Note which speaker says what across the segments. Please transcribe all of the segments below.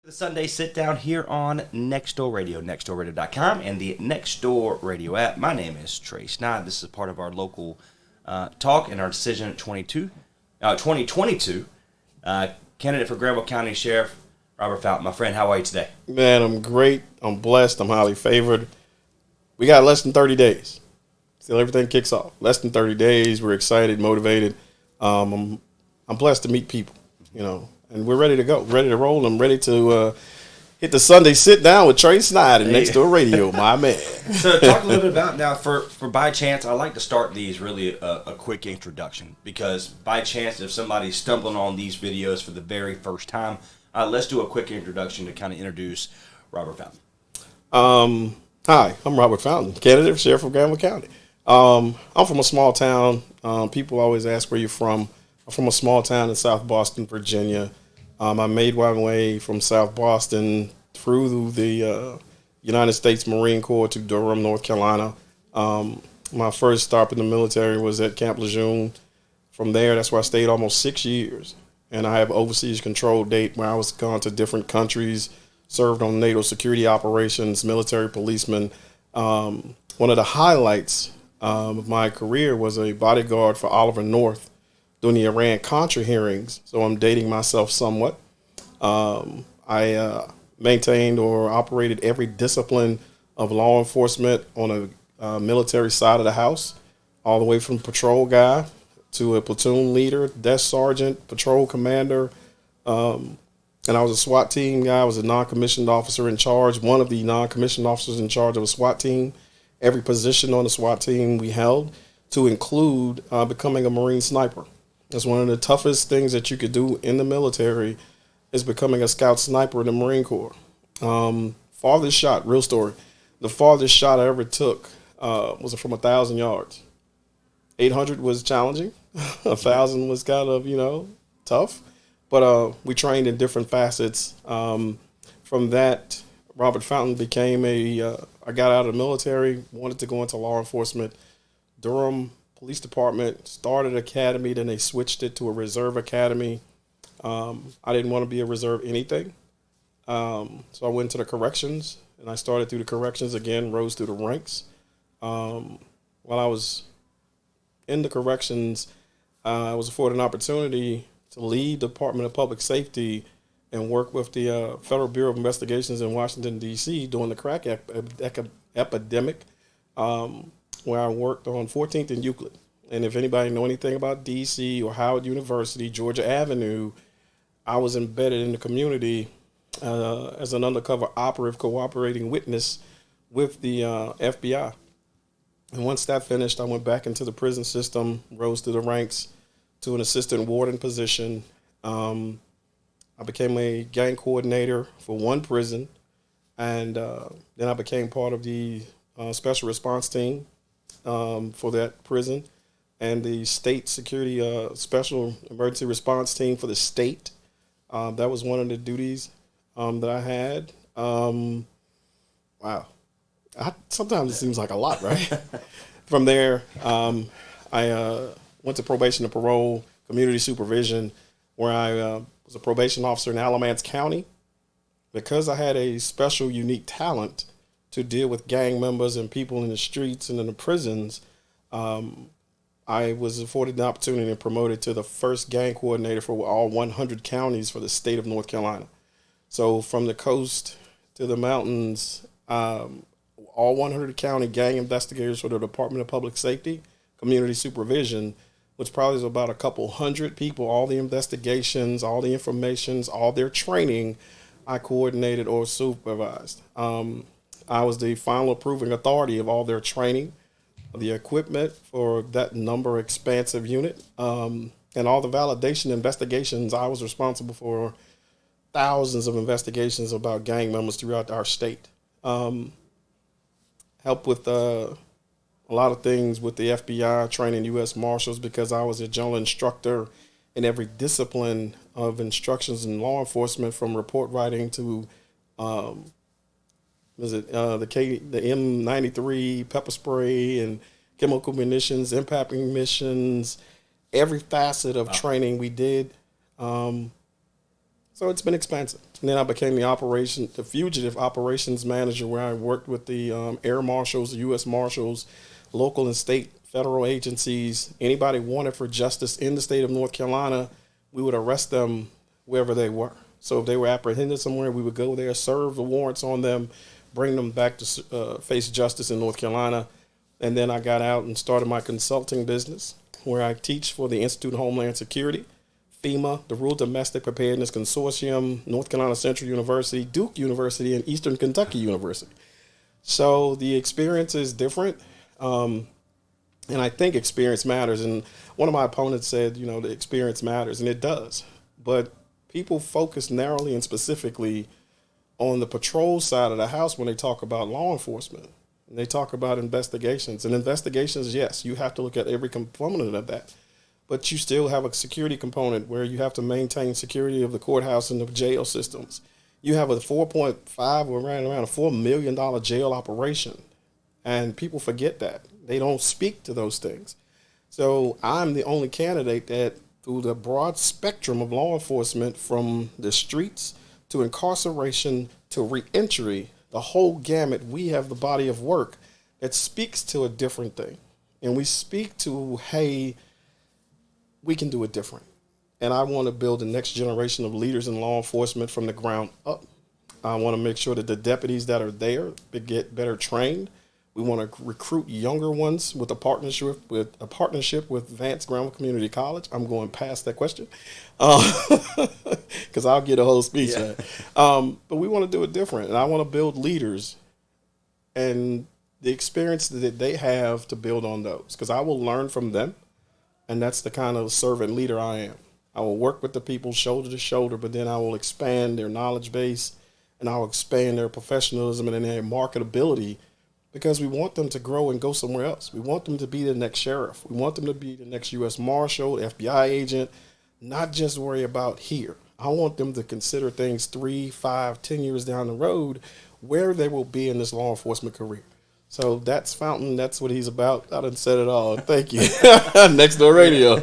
Speaker 1: The Sunday sit down here on Nextdoor Radio, nextdoorradio.com, and the Nextdoor Radio app. My name is Trey Snodd. This is part of our local talk and our decision at 2022. Candidate for Granville County Sheriff Robert Fountain. My friend, how are you today?
Speaker 2: Man, I'm great. I'm blessed. I'm highly favored. We got less than 30 days. Still, everything kicks off. Less than 30 days. We're excited, motivated. I'm blessed to meet people, and we're ready to go, ready to roll. I'm ready to hit the Sunday sit down with Trey Snodd and Nextdoor Radio, my man.
Speaker 1: So talk a little bit about now for by chance. I like to start these really a quick introduction because by chance, if somebody's stumbling on these videos for the very first time, let's do a quick introduction to kind of introduce Robert Fountain.
Speaker 2: Hi, I'm Robert Fountain, candidate for Sheriff of Granville County. I'm from a small town. People always ask where you're from. I'm from a small town in South Boston, Virginia. I made my way from South Boston through the United States Marine Corps to Durham, North Carolina. My first stop in the military was at Camp Lejeune. From there, that's where I stayed almost 6 years. And I have overseas control date where I was gone to different countries, served on NATO security operations, military policeman. One of the highlights of my career was a bodyguard for Oliver North during the Iran-Contra hearings, so I'm dating myself somewhat. I maintained or operated every discipline of law enforcement on a military side of the house, all the way from patrol guy to a platoon leader, desk sergeant, patrol commander, and I was a SWAT team guy. I was a non-commissioned officer in charge, one of the non-commissioned officers in charge of a SWAT team. Every position on the SWAT team we held, to include becoming a Marine sniper. That's one of the toughest things that you could do in the military is becoming a scout sniper in the Marine Corps. Farthest shot, real story. The farthest shot I ever took was from 1,000 yards. 800 was challenging. 1,000 was kind of, tough. But we trained in different facets. From that, Robert Fountain became I got out of the military, wanted to go into law enforcement. Durham Police Department started academy, then they switched it to a reserve academy. I didn't want to be a reserve anything. So I went to the corrections, and I started through the corrections again, rose through the ranks. While I was in the corrections, I was afforded an opportunity to lead the Department of Public Safety and work with the Federal Bureau of Investigations in Washington, D.C. during the crack epidemic, where I worked on 14th and Euclid. And if anybody know anything about D.C. or Howard University, Georgia Avenue, I was embedded in the community as an undercover operative cooperating witness with the FBI. And once that finished, I went back into the prison system, rose through the ranks to an assistant warden position. I became a gang coordinator for one prison, and then I became part of the special response team for that prison and the state security special emergency response team for the state. That was one of the duties that I had. Wow. Sometimes it seems like a lot, right? From there, I went to probation and parole, community supervision, where I was a probation officer in Alamance County. Because I had a special, unique talent to deal with gang members and people in the streets and in the prisons, I was afforded the opportunity and promoted to the first gang coordinator for all 100 counties for the state of North Carolina. So from the coast to the mountains, all 100 county gang investigators for the Department of Public Safety, community supervision, which probably is about a couple hundred people, all the investigations, all the informations, all their training, I coordinated or supervised. I was the final approving authority of all their training, the equipment for that number expansive unit, and all the validation investigations. I was responsible for thousands of investigations about gang members throughout our state. Help with a lot of things with the FBI, training U.S. Marshals, because I was a general instructor in every discipline of instructions in law enforcement, from report writing to the M93 pepper spray and chemical munitions, impacting missions, every facet of training we did. So it's been expensive. And then I became the fugitive operations manager, where I worked with the air marshals, the U.S. Marshals, local and state federal agencies. Anybody wanted for justice in the state of North Carolina, we would arrest them wherever they were. So if they were apprehended somewhere, we would go there, serve the warrants on them, bring them back to face justice in North Carolina. And then I got out and started my consulting business, where I teach for the Institute of Homeland Security, FEMA, the Rural Domestic Preparedness Consortium, North Carolina Central University, Duke University, and Eastern Kentucky University. So the experience is different. And I think experience matters. And one of my opponents said, the experience matters, and it does. But people focus narrowly and specifically on the patrol side of the house when they talk about law enforcement. And they talk about investigations. And investigations, yes, you have to look at every component of that. But you still have a security component where you have to maintain security of the courthouse and the jail systems. You have a 4.5 or around a $4 million jail operation. And people forget that. They don't speak to those things. So I'm the only candidate that, through the broad spectrum of law enforcement, from the streets to incarceration to reentry, the whole gamut, we have the body of work that speaks to a different thing. And we speak to, hey, we can do it different. And I want to build the next generation of leaders in law enforcement from the ground up. I want to make sure that the deputies that are there get better trained. We want to recruit younger ones with a partnership with Vance Granville Community College. I'm going past that question because I'll get a whole speech. Yeah. But we want to do it different, and I want to build leaders and the experience that they have to build on those, because I will learn from them, and that's the kind of servant leader I am. I will work with the people shoulder to shoulder, but then I will expand their knowledge base, and I'll expand their professionalism and their marketability, because we want them to grow and go somewhere else. We want them to be the next sheriff. We want them to be the next U.S. Marshal, FBI agent, not just worry about here. I want them to consider things 3, 5, 10 years down the road, where they will be in this law enforcement career. So that's Fountain. That's what he's about. I done said it all. Thank you. Next Door Radio.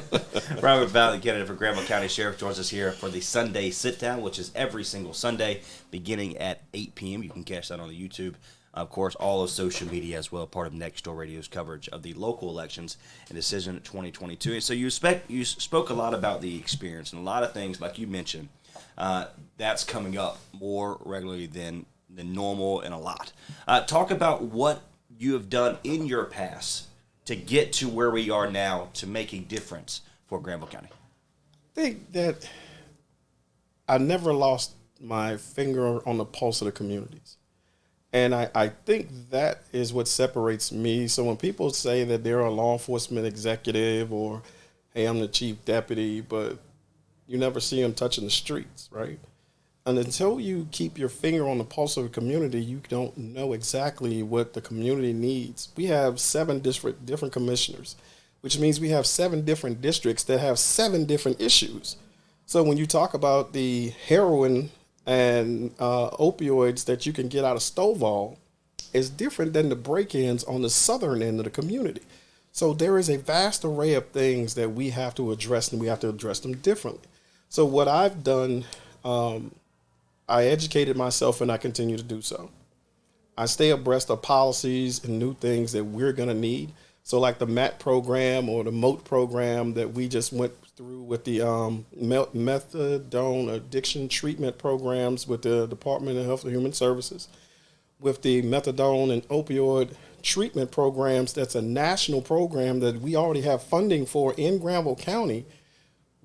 Speaker 1: Robert Valley, candidate for Granville County Sheriff, joins us here for the Sunday Sit-Down, which is every single Sunday beginning at 8 p.m. You can catch that on the YouTube. Of course, all of social media as well, part of Next Door Radio's coverage of the local elections and decision 2022. And so you spoke a lot about the experience and a lot of things, like you mentioned, that's coming up more regularly than normal and a lot. Talk about what you have done in your past to get to where we are now to make a difference for Granville County.
Speaker 2: I think that I never lost my finger on the pulse of the communities. And I think that is what separates me. So when people say that they're a law enforcement executive or, hey, I'm the chief deputy, but you never see them touching the streets, right? And until you keep your finger on the pulse of the community, you don't know exactly what the community needs. We have 7 different commissioners, which means we have 7 different districts that have 7 different issues. So when you talk about the heroin and opioids that you can get out of Stovall, is different than the break-ins on the southern end of the community. So there is a vast array of things that we have to address, and we have to address them differently. So what I've done, I educated myself, and I continue to do so. I stay abreast of policies and new things that we're going to need. So like the MAT program or the MOAT program that we just went through with the methadone addiction treatment programs with the Department of Health and Human Services, with the methadone and opioid treatment programs. That's a national program that we already have funding for in Granville County.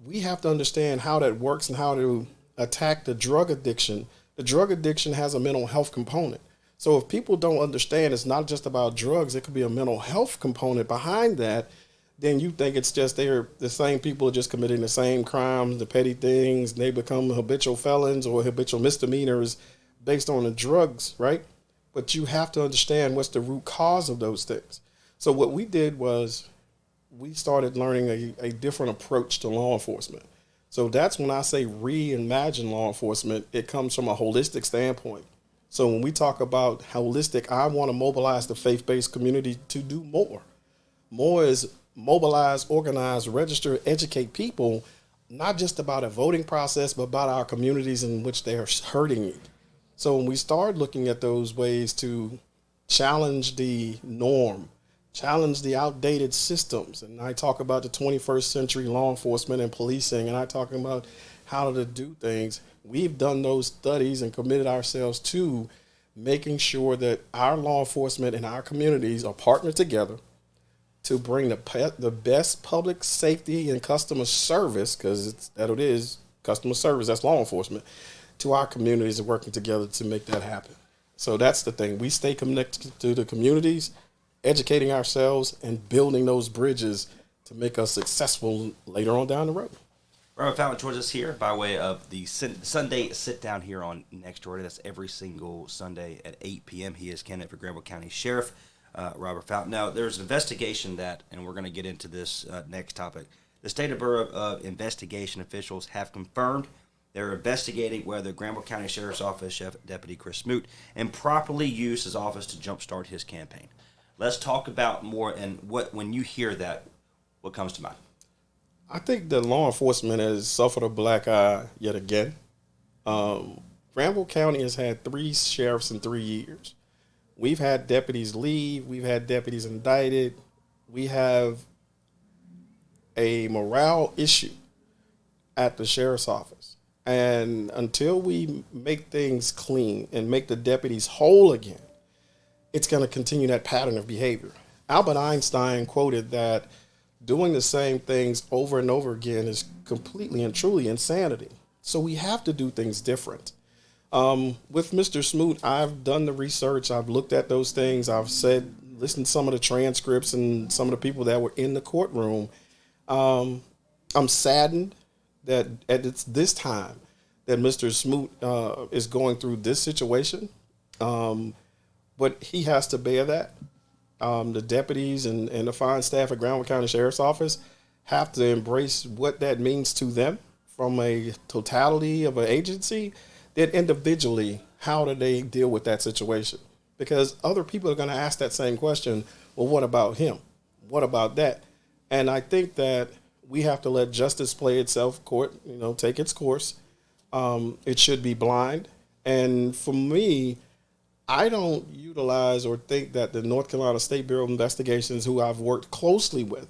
Speaker 2: We have to understand how that works and how to attack the drug addiction. The drug addiction has a mental health component. So if people don't understand it's not just about drugs, it could be a mental health component behind that, then you think it's just the same people are just committing the same crimes, the petty things, and they become habitual felons or habitual misdemeanors based on the drugs, right? But you have to understand what's the root cause of those things. So what we did was we started learning a different approach to law enforcement. So that's when I say reimagine law enforcement, it comes from a holistic standpoint. So when we talk about holistic, I want to mobilize the faith-based community to do more. More is mobilize, organize, register, educate people not just about a voting process, but about our communities in which they are hurting it. So when we start looking at those ways to challenge the norm, challenge the outdated systems, and I talk about the 21st century law enforcement and policing, and I talk about how to do things, we've done those studies and committed ourselves to making sure that our law enforcement and our communities are partnered together to bring the best public safety and customer service, because it is customer service, that's law enforcement, to our communities and working together to make that happen. So that's the thing. We stay connected to the communities, educating ourselves and building those bridges to make us successful later on down the road.
Speaker 1: Robert Fountain joins us here by way of the Sunday sit down here on Next Door. That's every single Sunday at 8 p.m. He is candidate for Granville County Sheriff, Robert Fountain. Now, there's an investigation that, and we're going to get into this next topic. The State Bureau of Investigation officials have confirmed they're investigating whether Granville County Sheriff's Office Chef Deputy Chris Smoot improperly used his office to jumpstart his campaign. Let's talk about more, and when you hear that, what comes to mind?
Speaker 2: I think that law enforcement has suffered a black eye yet again. Granville County has had 3 sheriffs in 3 years. We've had deputies leave. We've had deputies indicted. We have a morale issue at the sheriff's office. And until we make things clean and make the deputies whole again, it's going to continue that pattern of behavior. Albert Einstein quoted that doing the same things over and over again is completely and truly insanity. So we have to do things different. With Mr. Smoot, I've done the research. I've looked at those things. I've listened to some of the transcripts and some of the people that were in the courtroom. I'm saddened that at this time that Mr. Smoot is going through this situation, but he has to bear that. The deputies and the fine staff at Granville County Sheriff's Office have to embrace what that means to them from a totality of an agency, then individually, how do they deal with that situation? Because other people are going to ask that same question, well, what about him? What about that? And I think that we have to let justice play itself, take its course. It should be blind. And for me, I don't utilize or think that the North Carolina State Bureau of Investigations, who I've worked closely with,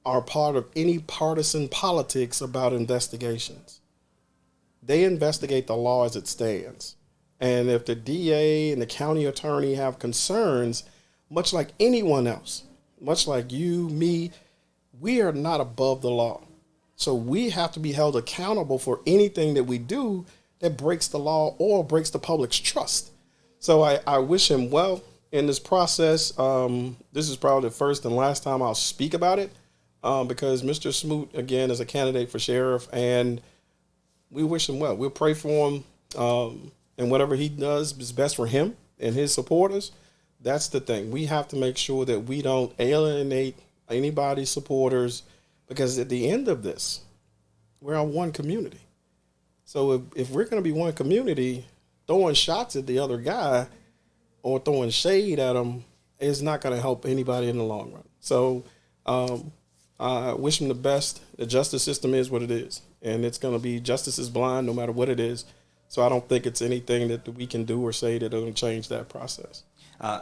Speaker 2: are part of any partisan politics about investigations. They investigate the law as it stands. And if the DA and the county attorney have concerns, much like anyone else, much like you, me, we are not above the law. So we have to be held accountable for anything that we do that breaks the law or breaks the public's trust. So I wish him well in this process. This is probably the first and last time I'll speak about it because Mr. Smoot, again, is a candidate for sheriff, and we wish him well. We'll pray for him, and whatever he does is best for him and his supporters. That's the thing. We have to make sure that we don't alienate anybody's supporters, because at the end of this, we're on one community. So if we're going to be one community, throwing shots at the other guy or throwing shade at him is not going to help anybody in the long run. So I wish him the best. The justice system is what it is, and it's going to be justice is blind no matter what it is. So I don't think it's anything that we can do or say that will change that process.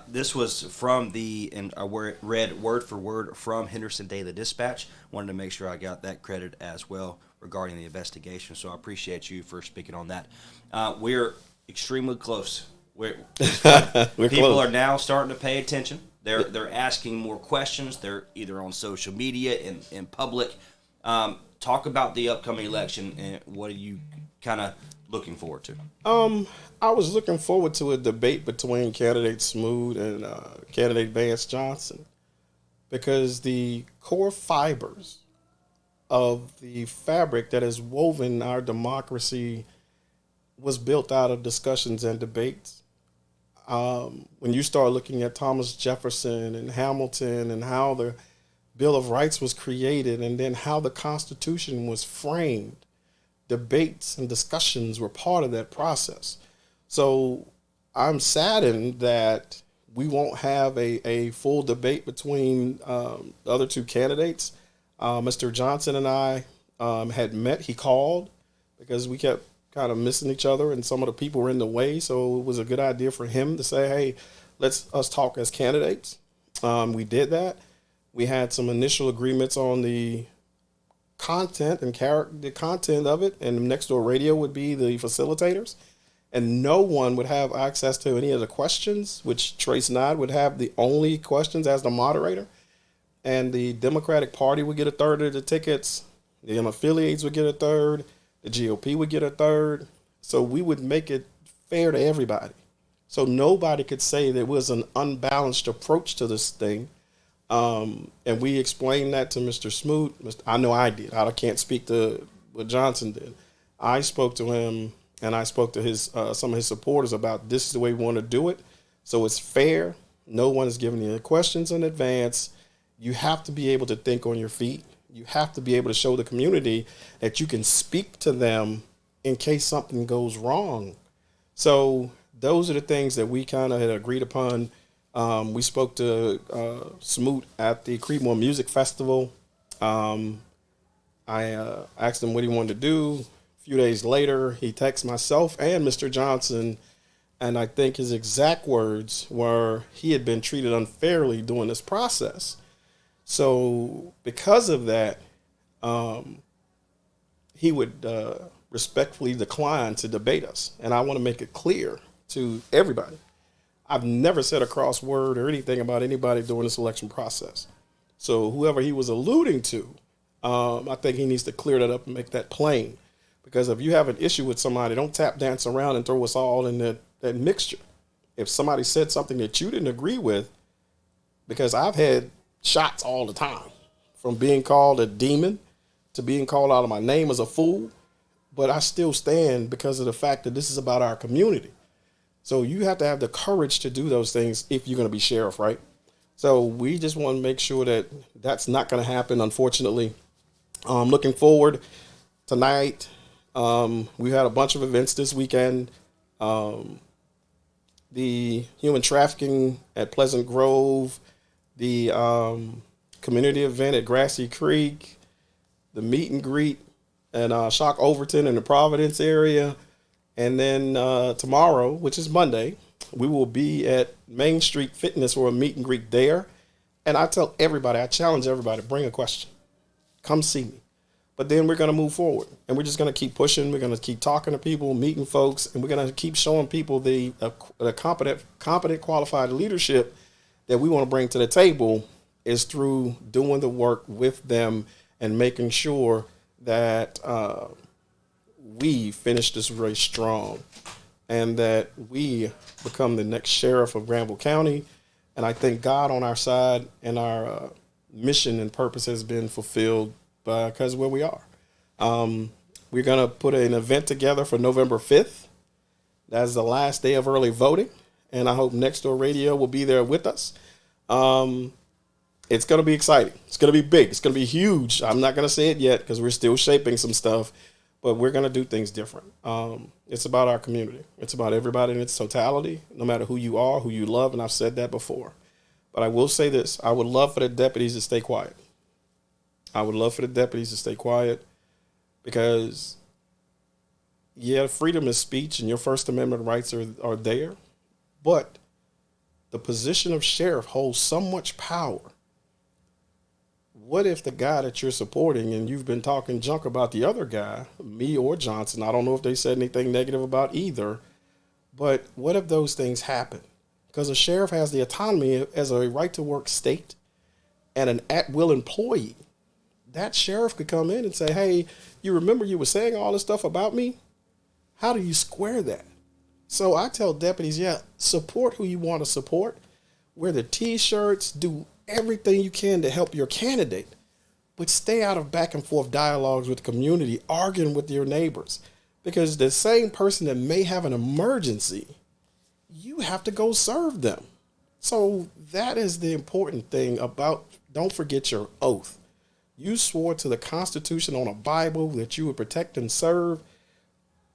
Speaker 1: This was from read word for word from Henderson Daily Dispatch. Wanted to make sure I got that credit as well regarding the investigation. So I appreciate you for speaking on that. We're extremely close. People
Speaker 2: close.
Speaker 1: Are now starting to pay attention. They're asking more questions. They're either on social media and in public. Talk about the upcoming election and what are you kind of looking forward to?
Speaker 2: I was looking forward to a debate between candidate Smoot and candidate Vance Johnson, because the core fibers of the fabric that has woven our democracy was built out of discussions and debates. When you start looking at Thomas Jefferson and Hamilton and how the Bill of Rights was created and then how the Constitution was framed, debates and discussions were part of that process. So I'm saddened that we won't have a full debate between the other two candidates. Mr. Johnson and I had met. He called because we kept kind of missing each other and some of the people were in the way. So it was a good idea for him to say, hey, let's us talk as candidates. We did that. We had some initial agreements on the content and the content of it, and Next Door Radio would be the facilitators, and no one would have access to any of the questions, which Trace Nod would have the only questions as the moderator, and the Democratic Party would get a third of the tickets, the unaffiliates would get a third, the GOP would get a third, so we would make it fair to everybody. So nobody could say there was an unbalanced approach to this thing. And we explained that to Mr. Smoot. I know I did. I can't speak to what Johnson did. I spoke to him, and I spoke to his some of his supporters about this is the way we want to do it. So it's fair. No one is giving you the questions in advance. You have to be able to think on your feet. You have to be able to show the community that you can speak to them in case something goes wrong. So those are the things that we kind of had agreed upon. We spoke to Smoot at the Creedmoor Music Festival. I asked him what he wanted to do. A few days later, he texted myself and Mr. Johnson, and I think his exact words were he had been treated unfairly during this process. So because of that, he would respectfully decline to debate us. And I want to make it clear to everybody. I've never said a cross word or anything about anybody during this election process. So whoever he was alluding to, I think he needs to clear that up and make that plain. Because if you have an issue with somebody, don't tap dance around and throw us all in that mixture. If somebody said something that you didn't agree with, because I've had shots all the time, from being called a demon to being called out of my name as a fool, but I still stand because of the fact that this is about our community. So you have to have the courage to do those things if you're going to be sheriff, right? So we just want to make sure that that's not going to happen, unfortunately. Looking forward tonight, we had a bunch of events this weekend. The human trafficking at Pleasant Grove, the community event at Grassy Creek, the meet and greet at Shock Overton in the Providence area. And then tomorrow, which is Monday, we will be at Main Street Fitness for a meet and greet there. And I tell everybody, I challenge everybody, bring a question. Come see me. But then we're going to move forward. And we're just going to keep pushing. We're going to keep talking to people, meeting folks. And we're going to keep showing people the competent, qualified leadership that we want to bring to the table is through doing the work with them and making sure that we finish this race strong and that we become the next sheriff of Granville County. And I thank God on our side, and our mission and purpose has been fulfilled because of where we are. We're going to put an event together for November 5th. That's the last day of early voting. And I hope Next Door Radio will be there with us. It's going to be exciting. It's going to be big. It's going to be huge. I'm not going to say it yet because we're still shaping some stuff. But we're going to do things different. It's about our community. It's about everybody in its totality, no matter who you are, who you love, and I've said that before. But I will say this. I would love for the deputies to stay quiet. I would love for the deputies to stay quiet because, yeah, freedom of speech and your First Amendment rights are there, but the position of sheriff holds so much power. What if the guy that you're supporting, and you've been talking junk about the other guy, me or Johnson, I don't know if they said anything negative about either, but what if those things happen? Because a sheriff has the autonomy as a right-to-work state and an at-will employee. That sheriff could come in and say, hey, you remember you were saying all this stuff about me? How do you square that? So I tell deputies, yeah, support who you want to support. Wear the T-shirts, do everything you can to help your candidate, but stay out of back and forth dialogues with the community, arguing with your neighbors, because the same person that may have an emergency, you have to go serve them. So that is the important thing about, don't forget your oath. You swore to the Constitution on a Bible that you would protect and serve,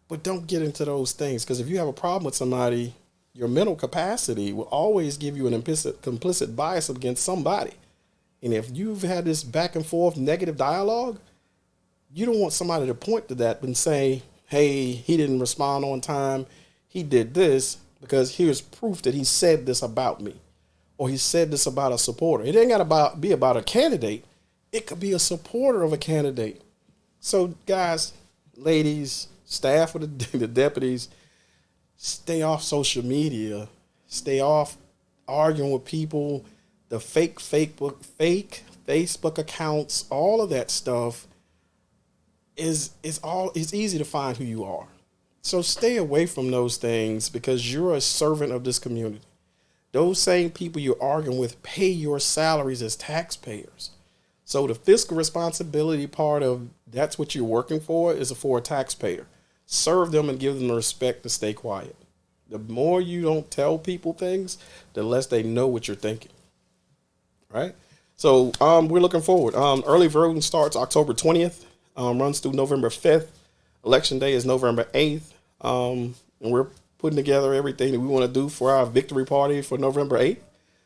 Speaker 2: but don't get into those things, because if you have a problem with somebody, your mental capacity will always give you an implicit bias against somebody. And if you've had this back and forth negative dialogue, you don't want somebody to point to that and say, hey, he didn't respond on time. He did this because here's proof that he said this about me, or he said this about a supporter. It ain't got to be about a candidate. It could be a supporter of a candidate. So guys, ladies, staff of the deputies, stay off social media. Stay off arguing with people, the fake Facebook accounts, all of that stuff is it's easy to find who you are. So stay away from those things because you're a servant of this community. Those same people you're arguing with pay your salaries as taxpayers. So the fiscal responsibility part of that's what you're working for is for a taxpayer. Serve them and give them the respect to stay quiet. The more you don't tell people things, the less they know what you're thinking. Right? So we're looking forward. Early voting starts October 20th, runs through November 5th. Election day is November 8th. And we're putting together everything that we want to do for our victory party for November 8th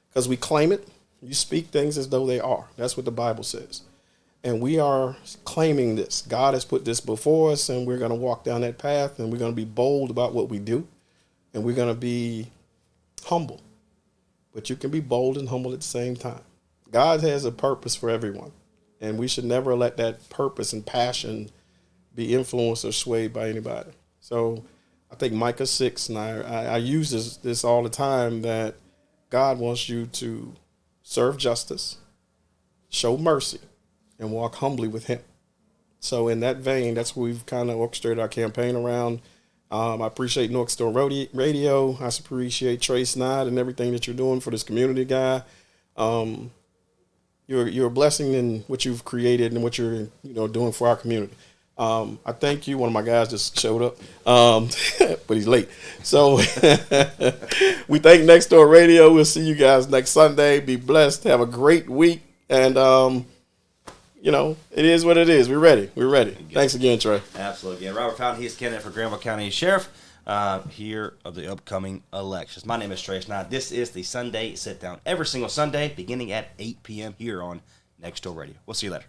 Speaker 2: because we claim it. You speak things as though they are. That's what the Bible says. And we are claiming this. God has put this before us, and we're going to walk down that path, and we're going to be bold about what we do, and we're going to be humble. But you can be bold and humble at the same time. God has a purpose for everyone, and we should never let that purpose and passion be influenced or swayed by anybody. So I think Micah 6, and I use this all the time, that God wants you to serve justice, show mercy, and walk humbly with him. So in that vein, that's what we've kind of orchestrated our campaign around. I appreciate North Store Radio. I appreciate Trace Nod and everything that you're doing for this community, guy. You're a blessing in what you've created and what you're doing for our community. I thank you. One of my guys just showed up, but he's late. So we thank Next Door Radio. We'll see you guys next Sunday. Be blessed. Have a great week. And, it is what it is. We're ready. We're ready. Thanks again, Trey.
Speaker 1: Absolutely. Again, Robert Fountain, he's candidate for Granville County Sheriff here of the upcoming elections. My name is Trey Snide. This is the Sunday Sit Down every single Sunday beginning at 8 p.m. here on Next Door Radio. We'll see you later.